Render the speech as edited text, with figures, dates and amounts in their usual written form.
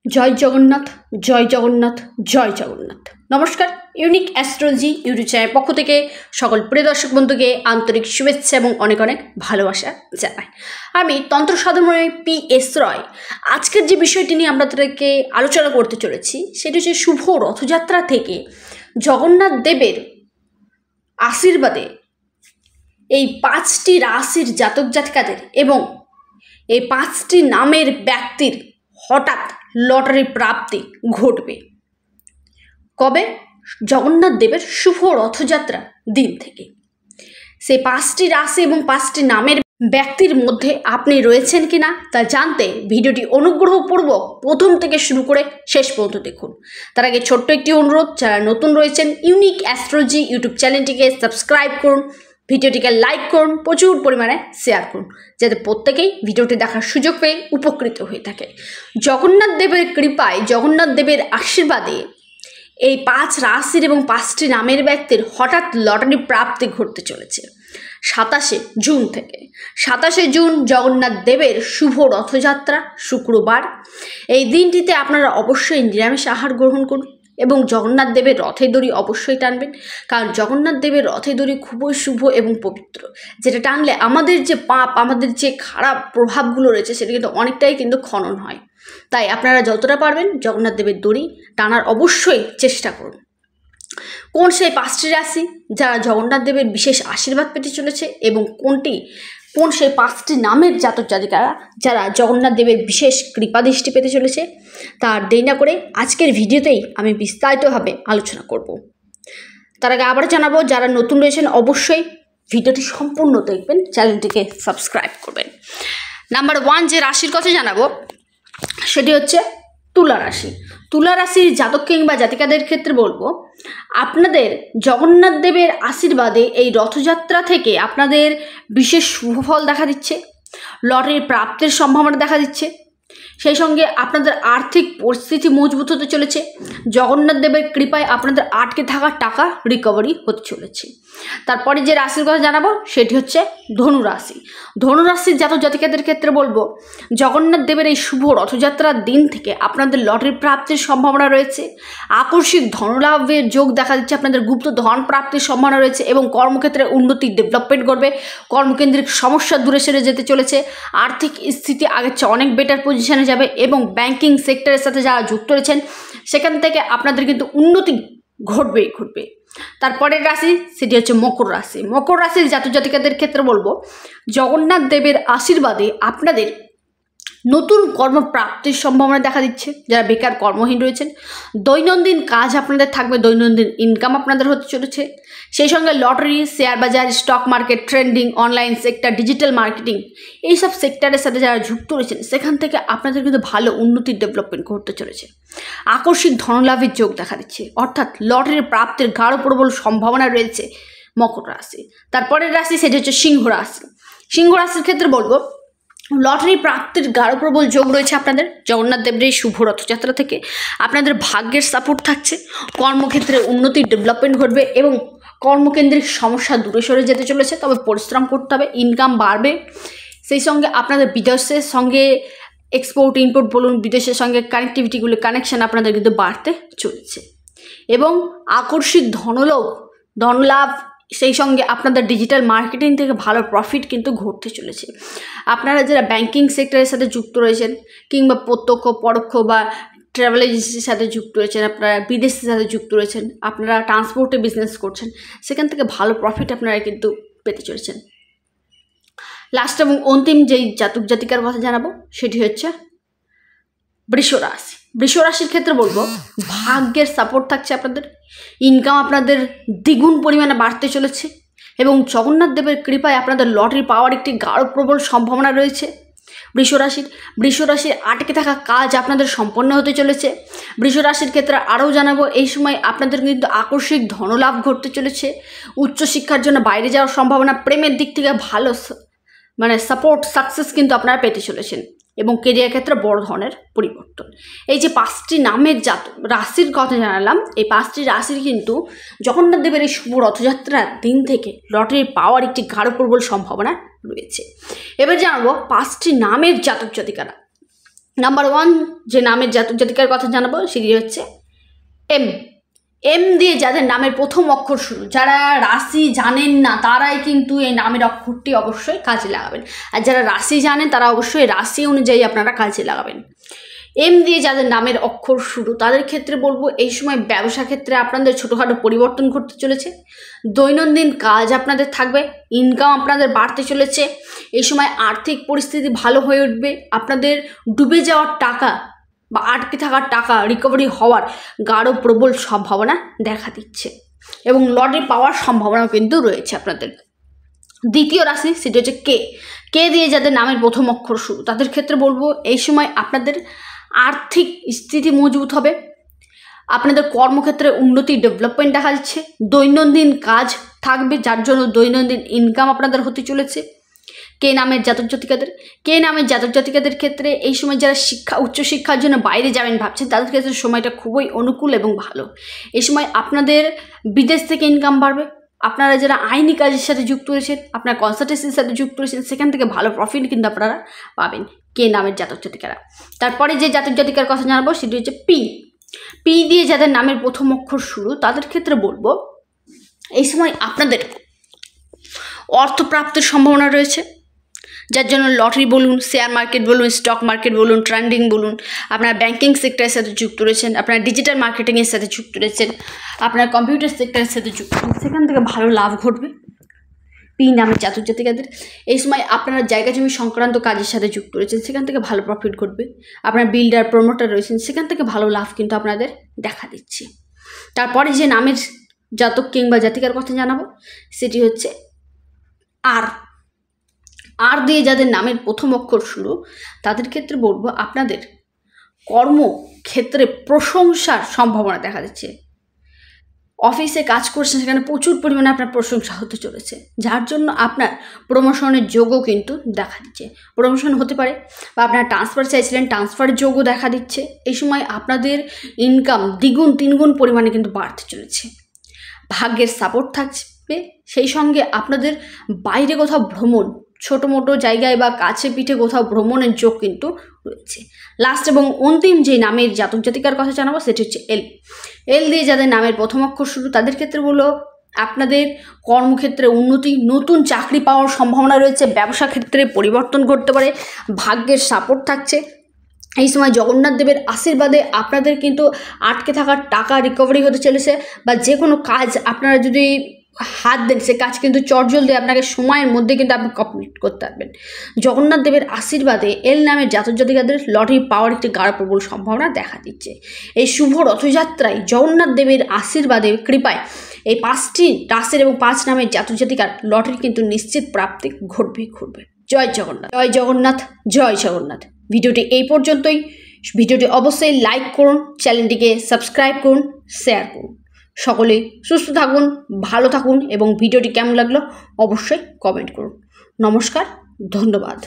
জয় জগন্নাথ, জয় জগন্নাথ, জয় জগন্নাথ। নমস্কার, unique astrology YouTube channel পক্ষ থেকে সকল প্রিয় দর্শক বন্ধুকে আন্তরিক শুভেচ্ছা এবং অনেক অনেক ভালোবাসা জানাই। আমি তন্ত্র সাধনময় PS রয়। আজকের যে বিষয়টি নিয়ে আপনাদেরকে আলোচনা করতে চলেছি সেটি হচ্ছে শুভ রথযাত্রা থেকে জগন্নাথ দেবের আশীর্বাদে এই 5টি রাশির জাতক জাতিকাদের এবং এই 5টি নামের ব্যক্তির হঠাৎ লটারি প্রাপ্তি ঘটবে। কবে? জগন্নাথ দেবের শুভ রথযাত্রা দিন থেকে। সেই 5টি রাশি এবং 5টি নামের ব্যক্তির মধ্যে আপনি রয়েছেন কিনা তা জানতে ভিডিওটি অনুগ্রহপূর্বক প্রথম থেকে শুরু করে শেষ পর্যন্ত দেখুন। তার আগে ছোট্ট একটি অনুরোধ, যারা নতুন রয়েছেন ইউনিক অ্যাস্ট্রোলজি ইউটিউব চ্যানেলটিকে সাবস্ক্রাইব করুন, ভিডিওটিকে লাইক করুন, প্রচুর পরিমাণে শেয়ার করুন, যাতে প্রত্যেকেই ভিডিওটি দেখার সুযোগ পেয়ে উপকৃত হয়ে থাকে। জগন্নাথ দেবের কৃপায়, জগন্নাথ দেবের আশীর্বাদে এই 5 রাশির এবং 5টি নামের ব্যক্তির হঠাৎ লটারি প্রাপ্তি ঘটতে চলেছে 27শে জুন থেকে। 27শে জুন জগন্নাথ দেবের শুভ রথযাত্রা, শুক্রবার। এই দিনটিতে আপনারা অবশ্যই নিরামিষ আহার গ্রহণ করুন এবং জগন্নাথ দেবের রথের দড়ি অবশ্যই টানবেন, কারণ জগন্নাথ দেবের রথের দড়ি খুবই শুভ এবং পবিত্র, যেটা টানলে আমাদের যে পাপ, আমাদের যে খারাপ প্রভাবগুলো রয়েছে সেটা কিন্তু অনেকটাই কিন্তু খনন হয়। তাই আপনারা যতটা পারবেন জগন্নাথ দেবের দড়ি টানার অবশ্যই চেষ্টা করুন। কোন সেই 5টি রাশি যারা জগন্নাথ দেবের বিশেষ আশীর্বাদ পেতে চলেছে এবং কোন সেই 5টি নামের জাতক জাতিকারা যারা জগন্নাথ দেবের বিশেষ কৃপাদৃষ্টি পেতে চলেছে, তার দেরি না করে আজকের ভিডিওতেই আমি বিস্তারিতভাবে আলোচনা করব। তার আগে আবার জানাবো, যারা নতুন রয়েছেন অবশ্যই ভিডিওটি সম্পূর্ণ দেখবেন, চ্যানেলটিকে সাবস্ক্রাইব করবেন। নাম্বার 1 যে রাশির কথা জানাবো সেটি হচ্ছে তুলা রাশি। তুলা রাশির জাতক কিংবা জাতিকাদের ক্ষেত্রে বলবো, আপনাদের জগন্নাথ দেবের আশীর্বাদে এই রথযাত্রা থেকে আপনাদের বিশেষ শুভফল দেখা দিচ্ছে, লটারির প্রাপ্তির সম্ভাবনা দেখা দিচ্ছে। সেই সঙ্গে আপনাদের আর্থিক পরিস্থিতি মজবুত হতে চলেছে। জগন্নাথ দেবের কৃপায় আপনাদের আটকে থাকা টাকা রিকভারি হতে চলেছে। তারপরে যে রাশির কথা জানাবো সেটি হচ্ছে ধনুরাশি। ধনুরাশির জাতক জাতিকাদের ক্ষেত্রে বলবো, জগন্নাথ দেবের এই শুভ রথযাত্রার দিন থেকে আপনাদের লটারি প্রাপ্তির সম্ভাবনা রয়েছে, আকস্মিক ধনলাভের যোগ দেখা দিচ্ছে, আপনাদের গুপ্ত ধন প্রাপ্তির সম্ভাবনা রয়েছে এবং কর্মক্ষেত্রে উন্নতি, ডেভেলপমেন্ট করবে। কর্মকেন্দ্রিক সমস্যা দূরে সরে যেতে চলেছে। আর্থিক স্থিতি আগের চেয়ে অনেক বেটার পজিশনে যাবে এবং ব্যাংকিং সেক্টরের সাথে যারা যুক্ত রয়েছেন সেখান থেকে আপনাদের কিন্তু উন্নতি ঘটবে। তারপরের রাশি সেটি হচ্ছে মকর রাশি। মকর রাশির জাতক জাতিকাদের ক্ষেত্রে বলবো, জগন্নাথ দেবের আশীর্বাদে আপনাদের নতুন কর্মপ্রাপ্তির সম্ভাবনা দেখা দিচ্ছে। যারা বেকার কর্মহীন রয়েছেন, দৈনন্দিন কাজ আপনাদের থাকবে, দৈনন্দিন ইনকাম আপনাদের হতে চলেছে। সেই সঙ্গে লটারি, শেয়ার বাজার, stock market, trending, online sector, digital marketing, এইসব সেক্টরের সাথে যারা যুক্ত রয়েছেন সেখান থেকে আপনাদের কিন্তু ভালো উন্নতি, ডেভেলপমেন্ট ঘটতে চলেছে। আকস্মিক ধনলাভের যোগ দেখা দিচ্ছে, অর্থাৎ লটারির প্রাপ্তির গাঢ় প্রবল সম্ভাবনা রয়েছে মকর রাশি। তারপরের রাশি সেটি হচ্ছে সিংহ রাশি। সিংহ রাশির ক্ষেত্রে বলবো, লটারি প্রাপ্তির গাঢ় প্রবল যোগ রয়েছে আপনাদের জগন্নাথ দেবের এই শুভ রথযাত্রা থেকে। আপনাদের ভাগ্যের সাপোর্ট থাকছে, কর্মক্ষেত্রে উন্নতি, ডেভেলপমেন্ট ঘটবে এবং কর্মকেন্দ্রিক সমস্যা দূরে সরে যেতে চলেছে। তবে পরিশ্রম করতে হবে, ইনকাম বাড়বে। সেই সঙ্গে আপনাদের বিদেশের সঙ্গে এক্সপোর্ট ইম্পোর্ট বলুন, বিদেশের সঙ্গে কানেক্টিভিটিগুলো, কানেকশান আপনাদের কিন্তু বাড়তে চলেছে এবং আকস্মিক ধনলাভ, সেই সঙ্গে আপনাদের ডিজিটাল মার্কেটিং থেকে ভালো প্রফিট কিন্তু ঘটতে চলেছে। আপনারা যারা ব্যাংকিং সেক্টরের সাথে যুক্ত রয়েছেন কিংবা প্রত্যক্ষ পরোক্ষ বা ট্রাভেল এজেন্সির সাথে যুক্ত রয়েছেন, আপনারা বিদেশের সাথে যুক্ত রয়েছেন, আপনারা ট্রান্সপোর্টে বিজনেস করছেন, সেখান থেকে ভালো প্রফিট আপনারা কিন্তু পেতে চলেছেন। লাস্ট এবং অন্তিম যেই জাতক জাতিকার কথা জানাবো সেটি হচ্ছে বৃষ রাশি। বৃষ রাশির ক্ষেত্রে বলবো, ভাগ্যের সাপোর্ট থাকছে আপনাদের, ইনকাম আপনাদের দ্বিগুণ পরিমাণে বাড়তে চলেছে এবং জগন্নাথ দেবের কৃপায় আপনাদের লটারি পাওয়ার একটি গাঢ় প্রবল সম্ভাবনা রয়েছে। বৃষ রাশির আটকে থাকা কাজ আপনাদের সম্পন্ন হতে চলেছে। বৃষ রাশির ক্ষেত্রে আরও জানাবো, এই সময় আপনাদের কিন্তু আকস্মিক ধনলাভ ঘটতে চলেছে। উচ্চশিক্ষার জন্য বাইরে যাওয়ার সম্ভাবনা, প্রেমের দিক থেকে ভালো সাপোর্ট, সাকসেস কিন্তু আপনারা পেতে চলেছেন এবং কেরিয়ার ক্ষেত্রে বড় ধরনের পরিবর্তন। এই যে 5টি নামের রাশির কথা জানালাম, এই 5টি রাশির কিন্তু জগন্নাথ দেবের এই শুভ রথযাত্রার দিন থেকে লটারি পাওয়ার একটি গাঢ় প্রবল সম্ভাবনা রয়েছে। এবার জানাবো 5টি নামের জাতক জাতিকারা নাম্বার 1 যে নামের জাতক জাতিকার কথা জানাবো সেটি হচ্ছে এম। এম দিয়ে যাদের নামের প্রথম অক্ষর শুরু, যারা রাশি জানেন না তারাই কিন্তু এই নামের অক্ষরটি অবশ্যই কাজে লাগাবেন, আর যারা রাশি জানেন তারা অবশ্যই রাশি অনুযায়ী আপনারা কাজে লাগাবেন। এম দিয়ে যাদের নামের অক্ষর শুরু তাদের ক্ষেত্রে বলবো এই সময় ব্যবসা ক্ষেত্রে আপনাদের ছোটোখাটো পরিবর্তন ঘটতে চলেছে, দৈনন্দিন কাজ আপনাদের থাকবে, ইনকাম আপনাদের বাড়তে চলেছে, এই সময় আর্থিক পরিস্থিতি ভালো হয়ে উঠবে, আপনাদের ডুবে যাওয়ার টাকা বা আটকে থাকার টাকা রিকভারি হওয়ার গাঢ় প্রবল সম্ভাবনা দেখা দিচ্ছে এবং লটারি পাওয়ার সম্ভাবনাও কিন্তু রয়েছে আপনাদের। দ্বিতীয় রাশি সেটা হচ্ছে কে। কে দিয়ে যাদের নামের প্রথম অক্ষর শুরু তাদের ক্ষেত্রে বলবো এই সময় আপনাদের আর্থিক স্থিতি মজবুত হবে, আপনাদের কর্মক্ষেত্রে উন্নতি ডেভেলপমেন্ট দেখা যাচ্ছে, দৈনন্দিন কাজ থাকবে যার জন্য দৈনন্দিন ইনকাম আপনাদের হতে চলেছে। কে নামের জাতক জাতিকাদের ক্ষেত্রে এই সময় যারা উচ্চশিক্ষার জন্য বাইরে যাবেন ভাবছেন তাদের ক্ষেত্রে সময়টা খুবই অনুকূল এবং ভালো। এই সময় আপনাদের বিদেশ থেকে ইনকাম বাড়বে, আপনারা যারা আইনি কাজের সাথে যুক্ত রয়েছেন, আপনারা কনসালটেন্সির সাথে যুক্ত রয়েছেন, সেখান থেকে ভালো প্রফিট কিন্তু আপনারা পাবেন কে নামের জাতক জাতিকারা। তারপরে যে জাতক জাতিকার কথা জানাবো সেটি হচ্ছে পি। পি দিয়ে যাদের নামের প্রথম অক্ষর শুরু তাদের ক্ষেত্রে বলবো এই সময় আপনাদের অর্থপ্রাপ্তির সম্ভাবনা রয়েছে, যার জন্য লটারি বলুন, শেয়ার মার্কেট বলুন, স্টক মার্কেট বলুন, ট্রেডিং বলুন, আপনারা ব্যাংকিং সেক্টরের সাথে যুক্ত রয়েছেন, আপনারা ডিজিটাল মার্কেটিংয়ের সাথে যুক্ত রয়েছেন, আপনারা কম্পিউটার সেক্টরের সাথে যুক্ত রয়েছেন, সেখান থেকে ভালো লাভ ঘটবে পি নামের জাতক জাতিকাদের। এই সময় আপনারা জায়গা জমি সংক্রান্ত কাজের সাথে যুক্ত রয়েছেন, সেখান থেকে ভালো প্রফিট ঘটবে, আপনারা বিল্ডার প্রমোটার রয়েছেন, সেখান থেকে ভালো লাভ কিন্তু আপনাদের দেখা দিচ্ছে। তারপরে যে নামের জাতক কিংবা জাতিকার কথা জানাবো সেটি হচ্ছে আর। আর দিয়ে যাদের নামের প্রথম অক্ষর শুরু তাদের ক্ষেত্রে বলবো আপনাদের কর্মক্ষেত্রে প্রশংসার সম্ভাবনা দেখা যাচ্ছে, অফিসে কাজ করছেন সেখানে প্রচুর পরিমাণে আপনার প্রশংসা হতে চলেছে, যার জন্য আপনার প্রমোশনের যোগও কিন্তু দেখা দিচ্ছে, প্রমোশন হতে পারে বা আপনারা ট্রান্সফার চাইছিলেন ট্রান্সফারের যোগও দেখা দিচ্ছে। এই সময় আপনাদের ইনকাম দ্বিগুণ তিনগুণ পরিমাণে কিন্তু বাড়তে চলেছে, ভাগ্যের সাপোর্ট থাকবে, সেই সঙ্গে আপনাদের বাইরে কোথাও ভ্রমণ, ছোটো মোটো জায়গায় বা কাছে পিঠে কোথাও ভ্রমণের যোগ কিন্তু রয়েছে। লাস্ট এবং অন্তিম যে নামের জাতক জাতিকার কথা জানাবো সেটি হচ্ছে এল। এল দিয়ে যাদের নামের প্রথম অক্ষর শুরু তাদের ক্ষেত্রে বললো আপনাদের কর্মক্ষেত্রে উন্নতি, নতুন চাকরি পাওয়ার সম্ভাবনা রয়েছে, ব্যবসা ক্ষেত্রে পরিবর্তন ঘটতে পারে, ভাগ্যের সাপোর্ট থাকছে। এই সময় জগন্নাথ দেবের আশীর্বাদে আপনাদের কিন্তু আটকে থাকার টাকা রিকভারি হতে চলেছে, বা যে কোনো কাজ আপনারা যদি হাত দেন সে কাজ কিন্তু চটজলদি আপনাকে সময়ের মধ্যে কিন্তু আপনি কমপ্লিট করতে পারবেন। জগন্নাথ দেবের আশীর্বাদে এল নামের জাতক জাতিকাদের লটারি পাওয়ার একটি গাঢ় প্রবল সম্ভাবনা দেখা দিচ্ছে। এই শুভ রথযাত্রায় জগন্নাথ দেবের আশীর্বাদে কৃপায় এই 5টি রাশির এবং 5 নামের জাতক জাতিকার লটারি কিন্তু নিশ্চিত প্রাপ্তি ঘটবে। জয় জগন্নাথ, জয় জগন্নাথ, জয় জগন্নাথ। ভিডিওটি এই পর্যন্তই। ভিডিওটি অবশ্যই লাইক করুন, চ্যানেলটিকে সাবস্ক্রাইব করুন, শেয়ার করুন। সকলেই সুস্থ থাকুন, ভালো থাকুন এবং ভিডিওটি কেমন লাগলো অবশ্যই কমেন্ট করুন। নমস্কার, ধন্যবাদ।